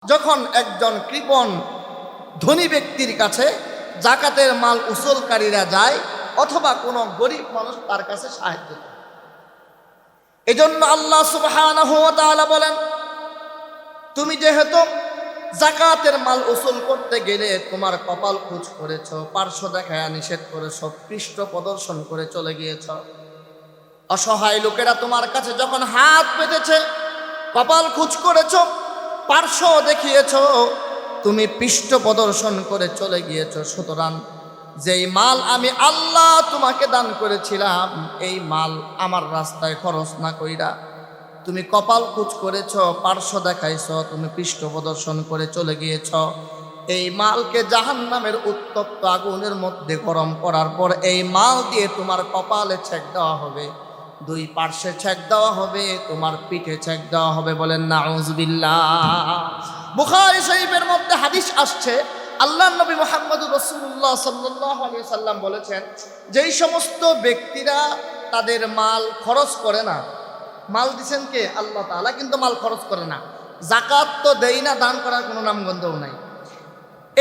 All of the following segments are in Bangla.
যখন একজন কৃপণ ধনী ব্যক্তির কাছে জাকাতের মাল উসুলকারীরা যায় অথবা কোনো গরিব মানুষ তার কাছে সাহায্য করে, এজন্য আল্লাহ সুবহানাহু ওয়া তাআলা বলেন, তুমি যেহেতু জাকাতের মাল উসুল করতে গেলে তোমার কপাল খুঁজ করেছ, পার্শ্ব দেখায়া নিষেধ করেছ, পৃষ্ঠ প্রদর্শন করে চলে গিয়েছ। অসহায় লোকেরা তোমার কাছে যখন হাত পেতেছে, কপাল খুঁজ করেছ, পার্শ্ব দেখিয়েছ, তুমি পৃষ্ঠ প্রদর্শন করে চলে গিয়েছ। সুতরাং যেই মাল আমি আল্লাহ তোমাকে দান করেছিলাম, এই মাল আমার রাস্তায় খরচ না কইরা তুমি কপাল কুচ করেছ, পার্শ্ব দেখাইছ, তুমি পৃষ্ঠ প্রদর্শন করে চলে গিয়েছ। এই মালকে জাহান্নামের উত্তপ্ত আগুনের মধ্যে গরম করার পর এই মাল দিয়ে তোমার কপালে ছেক দেওয়া হবে, দুই পার্শ্বে ছেক দেওয়া হবে, তোমার পিঠে ছেক দেওয়া হবে। বলেন নাউযুবিল্লাহ। বুখারী শরীফের মধ্যে হাদিস আসছে, আল্লাহর নবী মুহাম্মদুর রাসূলুল্লাহ সাল্লাল্লাহু আলাইহি সাল্লাম বলেছেন, যেই সমস্ত ব্যক্তিরা তাদের মাল খরচ করে না, মাল দিচ্ছেন কে? আল্লাহ তাআলা, কিন্তু মাল খরচ করে না, জাকাত তো দেই না, দান করার কোনো নামগন্ধও নাই,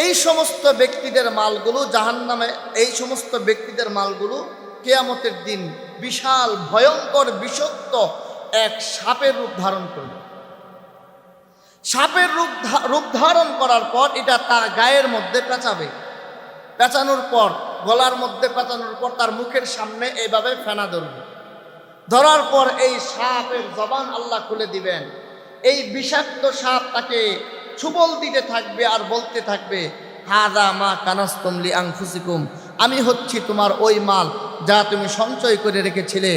এই সমস্ত ব্যক্তিদের মালগুলো জাহান্নামে, এই সমস্ত ব্যক্তিদের মালগুলো কিয়ামতের দিন বিশাল ভয়ঙ্কর বিষাক্ত এক সাপের রূপ ধারণ করবে। সাপের রূপ ধারণ করার পর এটা তার গায়ের মধ্যে পেঁচাবে, পেঁচানোর পর গলার মধ্যে পেঁচানোর পর তার মুখের সামনে এইভাবে ফেনা ধরবে, ধরার পর এই সাপের জবান আল্লাহ খুলে দিবেন। এই বিষাক্ত সাপ তাকে ছুবল দিতে থাকবে আর বলতে থাকবে, হাযা মা কানাসতুম লি আনফুসিকুম, আমি হচ্ছি তোমার ওই মাল যা তুমি সঞ্চয় করে রেখেছিলে,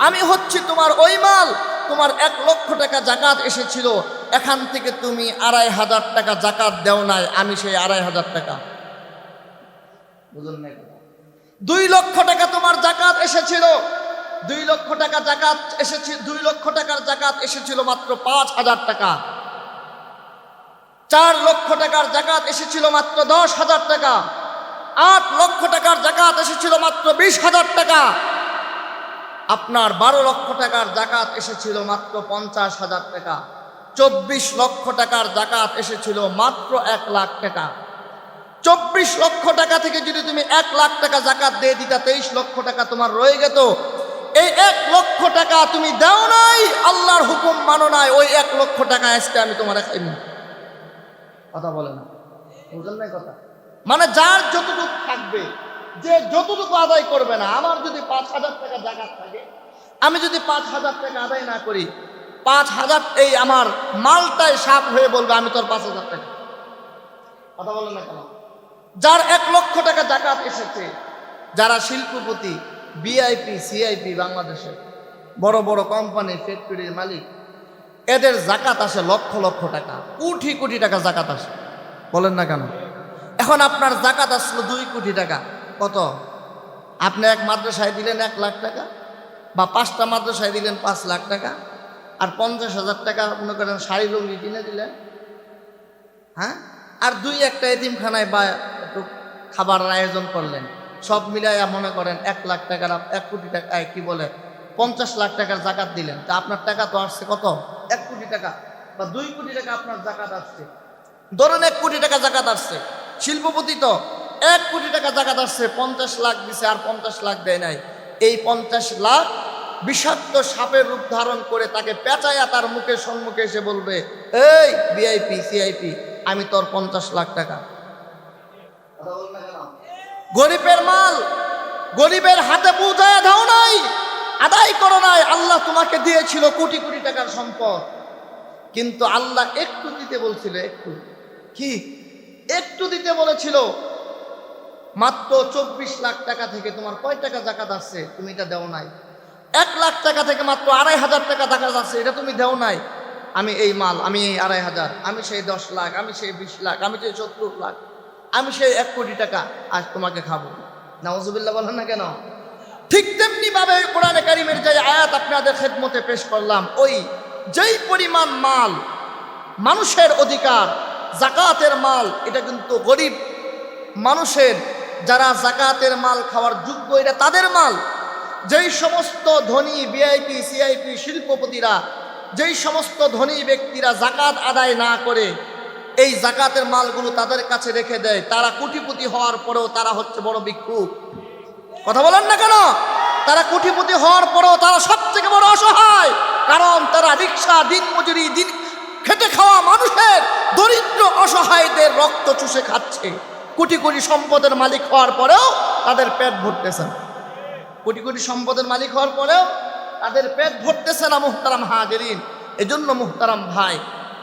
আমি হচ্ছি তোমার ওই মাল, তোমার 1 লক্ষ টাকা জাকাত এসেছিল, এখান থেকে তুমি 2,500 টাকা জাকাত দেও নাই, আমি সেই 2,500 টাকা, বুঝলেন না? 2 লক্ষ টাকা তোমার জাকাত এসেছিল, 2 লক্ষ টাকা জাকাত এসেছিল, 2 লক্ষ টাকার জাকাত এসেছিল মাত্র 5,000 টাকা, 4 লক্ষ টাকার জাকাত এসেছিল মাত্র 10,000 টাকা, 8 লক্ষ টাকার জাকাত এসেছিল মাত্র 20,000 টাকা, আপনার 12 লক্ষ টাকার জাকাত এসেছিল মাত্র 50,000 টাকা, 24 লক্ষ টাকার জাকাত এসেছিল মাত্র 1 লাখ টাকা। 24 লক্ষ টাকা থেকে যদি তুমি 1 লাখ টাকা জাকাত দিয়ে দিতা, 23 লক্ষ টাকা তোমার রয়ে যেত। এই 1 লক্ষ টাকা তুমি দাও নাই, আল্লাহর হুকুম মানো নাই, ওই 1 লক্ষ টাকা আজকে আমি তোমার খাইনি। কথা বলে না, বুঝলেন না কথা? মানে যার যতটুকু থাকবে, যে যতটুকু আদায় করবে না, আমার যদি 5,000 টাকা জাকাত থাকে, আমি যদি 5,000 টাকা আদায় না করি, 5,000 এই আমার মালটায় সাপ হয়ে বলবে আমি তোর 5,000 টাকা। কথা বলেন না কেন? যার 1 লক্ষ টাকা জাকাত এসেছে, যারা শিল্পপতি, ভিআইপি, সিআইপি, বাংলাদেশে বড় বড় কোম্পানি, ফ্যাক্টরির মালিক, এদের জাকাত আসে লক্ষ লক্ষ টাকা, কোটি কোটি টাকা জাকাত আসে। বলেন না কেন? এখন আপনার জাকাত আসলো 2 কোটি টাকা, কত? আপনি এক মাদ্রাসায় দিলেন 1 লাখ টাকা, বা 5টা মাদ্রাসায় দিলেন 5 লাখ টাকা, আর 50,000 টাকা মনে করেন শাড়ি লুঙ্গি কিনে দিলেন, হ্যাঁ, আর 2-1টা এতিমখানায় বা একটু খাবারের আয়োজন করলেন, সব মিলাইয়া মনে করেন 1 লাখ টাকার, 1 কোটি টাকা, কি বলে 50 লাখ টাকার জাকাত দিলেন। তা আপনার টাকা তো আসছে কত? 1 কোটি টাকা বা 2 কোটি টাকা আপনার জাকাত আসছে। ধরেন 1 কোটি টাকা জাকাত আসছে, শিল্পপতি তো 1 কোটি টাকা জাকাত আসছে, 50 লাখ দিছে আর 50 লাখ দেয় নাই। এই 50 লাখ বিষাক্ত সাপের রূপ ধারণ করে তাকে পেঁচাইয়া তার মুখের সম্মুখে এসে বলবে, এই ভিআইপি, সিআইপি, আমি তোর 50 লাখ টাকা। গরিবের মাল গরিবের হাতে পৌঁছায় দাও নাই, আদায় করো নাই। আল্লাহ তোমাকে দিয়েছিল কোটি কোটি টাকার সম্পদ, কিন্তু আল্লাহ একটু দিতে বলছিল, একটু, কি একটু দিতে বলেছিল। মাত্র 24 লাখ টাকা থেকে তোমার কয় টাকা জাকাত আসছে? তুমি এটা দেও নাই। 1 লাখ টাকা থেকে মাত্র 2,500 টাকা জাকাত আসছে, এটা তুমি দেও নাই। আমি এই মাল, আমি এই 2,500, আমি সেই 10 লাখ, আমি সেই 20 লাখ, আমি সেই 70 লাখ, আমি সেই 1 কোটি টাকা আজ তোমাকে খাবো। নাউজুবিল্লাহ বলেন না কেন? ঠিক তেমনি ভাবে কোরআনে কারিমের যে আয়াত আপনাদের খেদমতে পেশ করলাম, ওই যেই পরিমাণ মাল মানুষের অধিকার, জাকাতের মাল, এটা কিন্তু গরিব মানুষের, যারা জাকাতের মাল খাওয়ার যোগ্য, এটা তাদের মাল। যেই সমস্ত ধনী ভিআইপি, সিআইপি, শিল্পপতিরা, যেই সমস্ত ধনী ব্যক্তিরা জাকাত আদায় না করে এই জাকাতের মালগুলো তাদের কাছে রেখে দেয়, তারা কোটিপতি হওয়ার পরেও তারা হচ্ছে বড় ভিক্ষুক। কথা বলেন না কেন? তারা কোটিপতি হওয়ার পরেও তারা সব থেকে বড় অসহায়, কারণ তারা রিক্সা, দিন মজুরি, দিন খেটে খাওয়া মানুষের, দরিদ্র অসহায়দের রক্ত চুষে খাচ্ছে। কোটি কোটি সম্পদের মালিক হওয়ার পরেও তাদের পেট ভরতেছে না। কোটি কোটি সম্পদের মালিক হওয়ার পরেও তাদের পেট ভরতেছে না মুহতারাম হাজিরিন। এজন্য মুহতারাম ভাই,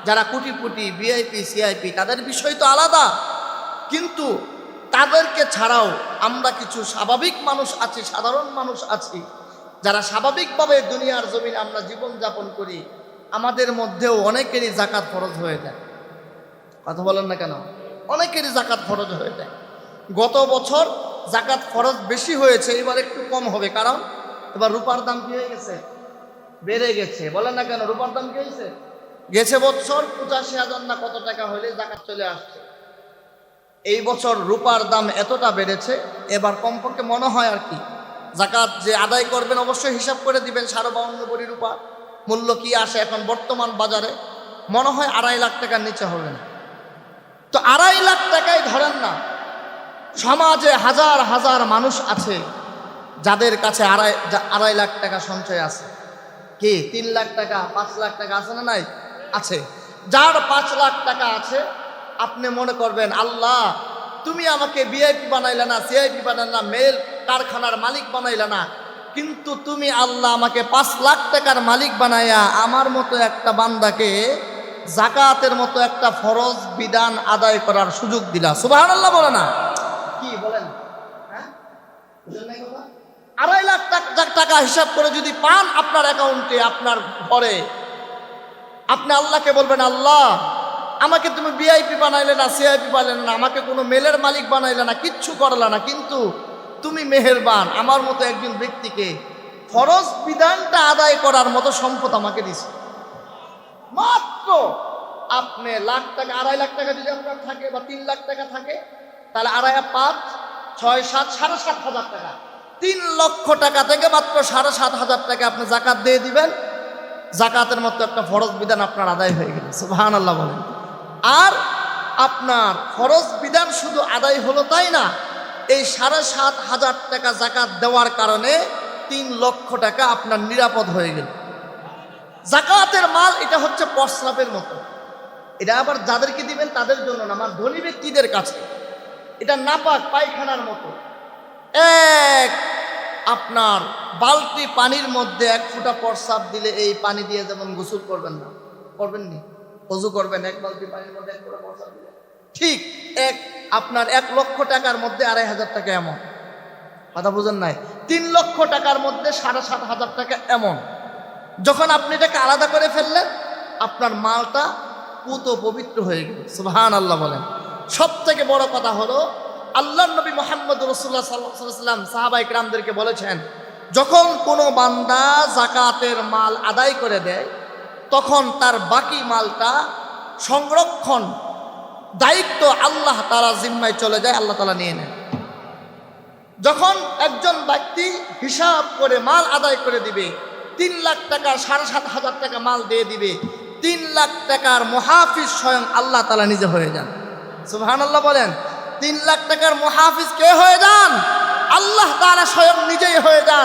যারা কোটিপতি, ভিআইপি, সিআইপি, তাদের বিষয় তো আলাদা, কিন্তু তাদেরকে ছাড়াও আমরা কিছু স্বাভাবিক মানুষ আছি, সাধারণ মানুষ আছি, যারা স্বাভাবিকভাবে দুনিয়ার জমিনে আমরা জীবনযাপন করি। আমাদের মধ্যেও অনেকেরই জাকাত ফরজ হয়ে যায়। কথা বলেন না কেন? অনেকেরই জাকাত ফরজ হয়ে যায়। গত বছর জাকাত ফরজ বেশি হয়েছে, এবার একটু কম হবে, কারণ এবার রূপার দাম কি হয়ে গেছে? বেড়ে গেছে। বলেন না কেন? রূপার দাম কি হয়েছে? গেছে বছর 85,000 না কত টাকা হলে জাকাত চলে আসছে। এই বছর রূপার দাম এতটা বেড়েছে, এবার কমপক্ষে মনে হয় আর কি জাকাত যে আদায় করবেন অবশ্যই হিসাব করে দিবেন। 52 ভরি রূপা মূল্য কি আসে এখন বর্তমান বাজারে, মনে হয় 2.5 লাখ টাকার নিচে হবে না। তো 2.5 লাখ টাকায় ধরেন না, সমাজে হাজার হাজার মানুষ আছে যাদের কাছে 2.5 লাখ টাকা সঞ্চয় আছে। কি 3 লাখ টাকা, 5 লাখ টাকা আছে না? নাই, আছে। যার 5 লাখ টাকা আছে, আপনি মনে করবেন আল্লাহ তুমি আমাকে ভিআইপি বানাইলা না, সিআইপি বানাইলা না, মেল কারখানার মালিক বানাইলা না, কিন্তু তুমি আল্লাহ আমাকে 5 লাখ টাকার মালিক বানাইয়া আমার মতো একটা বান্দাকে জাকাতের মতো একটা ফরজ বিধান আদায় করার সুযোগ দিলা। সুবহানাল্লাহ বলে না? কি বলেন? হ্যাঁ, বুঝলেন না কথা? 2.5 লাখ টাকা হিসাব করে যদি পান আপনার অ্যাকাউন্টে, আপনার ঘরে, আপনি আল্লাহকে বলবেন আল্লাহ আমাকে তুমি ভিআইপি বানাইলে না, সিআইপি বানাইলে না, আমাকে কোনো মেলের মালিক বানাইলে না, কিচ্ছু করলা না, কিন্তু তুমি মেহেরবান আমার মতো একজন ব্যক্তিকে ফরজ বিধানটা আদায় করার মতো সম্পদ আমাকে দিছে। মাত্র আপনি লাখ টাকা, 2.5 লাখ টাকা যদি আপনার থাকে বা 3 লাখ টাকা থাকে, তাহলে 2.5, 5, 6, 7, 7,500 টাকা, 3 লক্ষ টাকা থেকে মাত্র 7,500 টাকা আপনি জাকাত দিয়ে দিবেন। জাকাতের মতো একটা ফরজ বিধান আপনার আদায় হয়ে গেল। সুবহানাল্লাহ বলেন। আর আপনার ফরজ বিধান শুধু আদায় হলো তাই না, এই 7,500 টাকা জাকাত দেওয়ার কারণে 3 লক্ষ টাকা আপনার নিরাপদ হয়ে গেল। জাকাতের মাল এটা হচ্ছে প্রস্রাবের মতো, এটা আবার যাদেরকে দিবেন তাদের জন্য না, আমার ধনী ব্যক্তিদের কাছে এটা নাপাক পায়খানার মতো। আপনার বালতি পানির মধ্যে 1 ফোঁটা প্রস্রাব দিলে এই পানি দিয়ে যেমন গোসল করবেন না, করবেন নি, ওযু করবেন, 1 বালতি পানির মধ্যে 1 ফোঁটা প্রস্রাব দিলে, ঠিক আপনার 1 লক্ষ টাকার মধ্যে 2,500 টাকা এমন। কথা বুঝেন নাই? 3 লক্ষ টাকার মধ্যে 7,500 টাকা এমন। যখন আপনি এটাকে আলাদা করে ফেললেন, আপনার মালটা পুত পবিত্র হয়ে গেল। সুবহানাল্লাহ বলেন। সব থেকে বড় কথা হলো আল্লাহর নবী মুহাম্মদ রাসূলুল্লাহ সাল্লাল্লাহু আলাইহি ওয়াসাল্লাম সাহাবায়ে কিরামদেরকে বলেছেন, যখন কোনো বান্দা জাকাতের মাল আদায় করে দেয়, তখন তার বাকি মালটা সংরক্ষণ দায়িত্ব আল্লাহ তাআলা জিম্মায় চলে যায়, আল্লাহ তাআলা নিয়ে নেন। যখন একজন ব্যক্তি হিসাব করে মাল আদায় করে দিবে, 3 লাখ টাকা, 7,500 টাকা মাল দিয়ে দিবে, 3 লাখ টাকার মুহাফিজ স্বয়ং আল্লাহ তাআলা নিজে হয়ে যান। সুবহানাল্লাহ বলেন। 3 লাখ টাকার মুহাফিজ কে হয়ে যান? আল্লাহ তাআলা স্বয়ং নিজেই হয়ে যান।